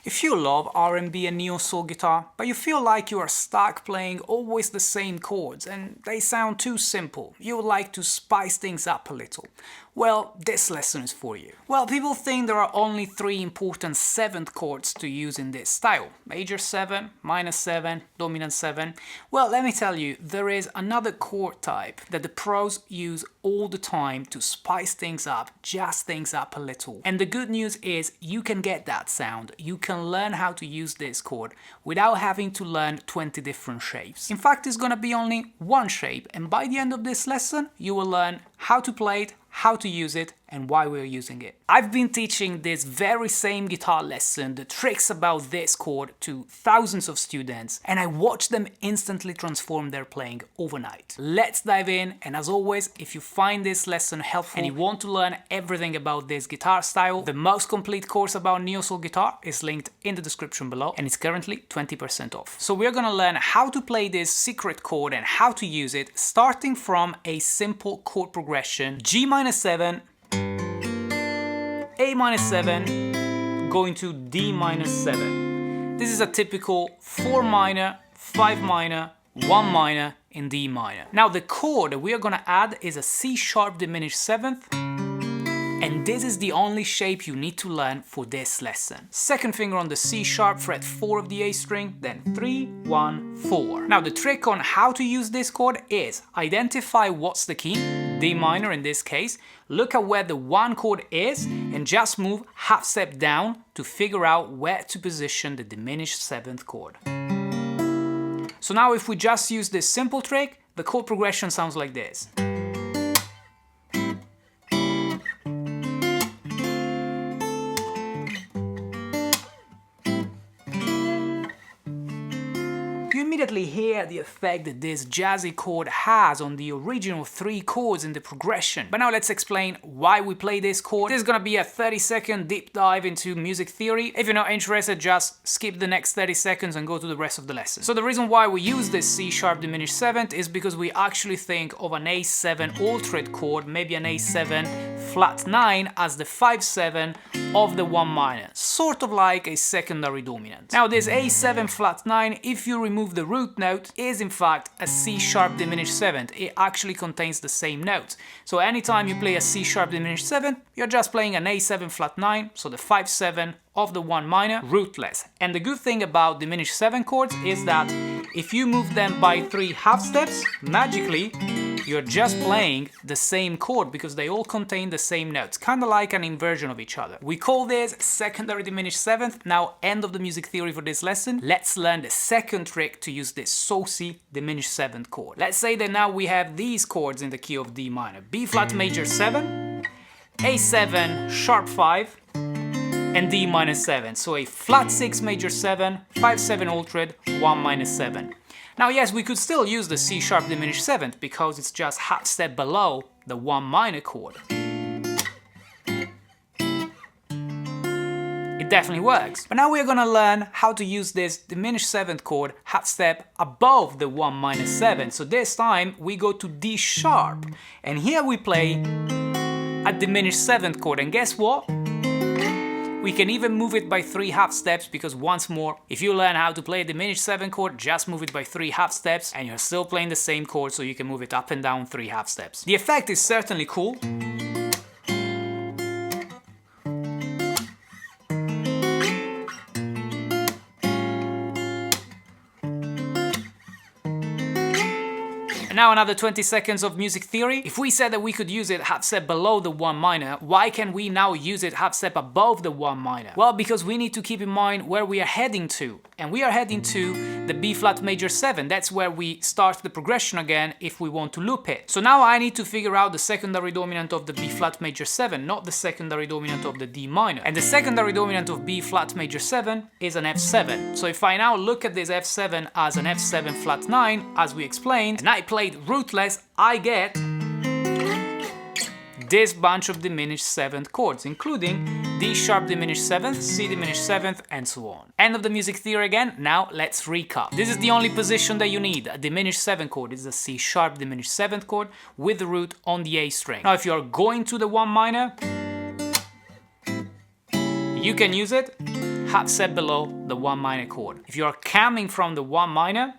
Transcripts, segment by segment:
If you love R&B and neo-soul guitar, but you feel like you are stuck playing always the same chords and they sound too simple, you would like to spice things up a little, well, this lesson is for you. Well, people think there are only three important seventh chords to use in this style: major 7, minor 7, dominant 7. Well, let me tell you, there is another chord type that the pros use all the time to spice things up, jazz things up a little. And the good news is you can get that sound, you can learn how to use this chord without having to learn 20 different shapes. In fact, it's gonna be only one shape, and by the end of this lesson you will learn how to play it, how to use it, and why we're using it. I've been teaching this very same guitar lesson, the tricks about this chord, to thousands of students, and I watched them instantly transform their playing overnight. Let's dive in, and as always, if you find this lesson helpful and you want to learn everything about this guitar style, the most complete course about neo-soul guitar is linked in the description below, and it's currently 20% off. So we're gonna learn how to play this secret chord and how to use it, starting from a simple chord progression: G minus 7, A minus 7, going to D minus 7. This is a typical 4 minor, 5 minor, 1 minor, and D minor. Now the chord that we are gonna add is a C sharp diminished 7th, and this is the only shape you need to learn for this lesson. Second finger on the C sharp, fret 4 of the A string, then 3, 1, 4. Now the trick on how to use this chord is identify what's the key, D minor in this case, look at where the 1 chord is, and just move half step down to figure out where to position the diminished 7th chord. So now if we just use this simple trick, the chord progression sounds like this. Immediately hear the effect that this jazzy chord has on the original 3 chords in the progression. But now let's explain why we play this chord. This is gonna be a 30-second deep dive into music theory. If you're not interested, just skip the next 30 seconds and go to the rest of the lesson. So the reason why we use this C sharp diminished 7th is because we actually think of an A7 altered chord, maybe an A7 flat 9, as the 5-7 of the 1 minor, sort of like a secondary dominant. Now this A7 flat 9, if you remove the root note, is in fact a C sharp diminished 7th. It actually contains the same notes. So anytime you play a C sharp diminished 7th, you're just playing an A7 flat 9, so the 5-7 of the 1 minor, rootless. And the good thing about diminished 7 chords is that if you move them by 3 half steps, magically you're just playing the same chord because they all contain the same notes, kind of like an inversion of each other. We call this secondary diminished 7th. Now, end of the music theory for this lesson. Let's learn the second trick to use this saucy diminished 7th chord. Let's say that now we have these chords in the key of D minor: B flat major 7, A7 sharp 5, and D minor 7. So a flat 6 major 7, 5-7 altered, 1 minus 7. Now yes, we could still use the C sharp diminished 7th because it's just half step below the 1 minor chord. It definitely works. But now we're gonna learn how to use this diminished 7th chord half step above the 1 minus 7. So this time we go to D sharp, and here we play a diminished 7th chord, and guess what? We can even move it by 3 half steps, because once more, if you learn how to play a diminished 7 chord, just move it by 3 half steps and you're still playing the same chord, so you can move it up and down 3 half steps. The effect is certainly cool. And now another 20 seconds of music theory. If we said that we could use it half step below the 1 minor, why can we now use it half step above the 1 minor? Well, because we need to keep in mind where we are heading to. And we are heading to the B flat major 7. That's where we start the progression again if we want to loop it. So now I need to figure out the secondary dominant of the B flat major 7, not the secondary dominant of the D minor. And the secondary dominant of B flat major 7 is an F7. So if I now look at this F7 as an F7 flat 9, as we explained, and I played rootless, I get this bunch of diminished 7th chords, including D sharp diminished 7th, C diminished 7th, and so on. End of the music theory again. Now let's recap. This is the only position that you need. A diminished 7th chord is a C sharp diminished 7th chord with the root on the A string. Now if you are going to the 1 minor, you can use it half step below the 1 minor chord. If you're coming from the 1 minor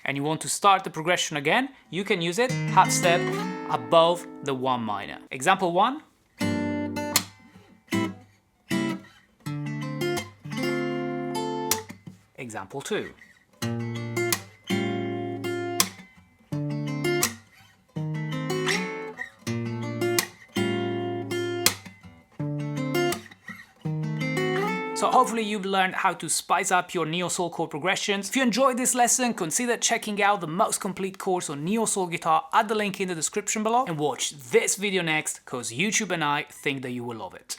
and you want to start the progression again, you can use it half step above the 1 minor. Example 1. Example 2. So hopefully you've learned how to spice up your neo-soul chord progressions. If you enjoyed this lesson, consider checking out the most complete course on neo-soul guitar at the link in the description below, and watch this video next, cause YouTube and I think that you will love it.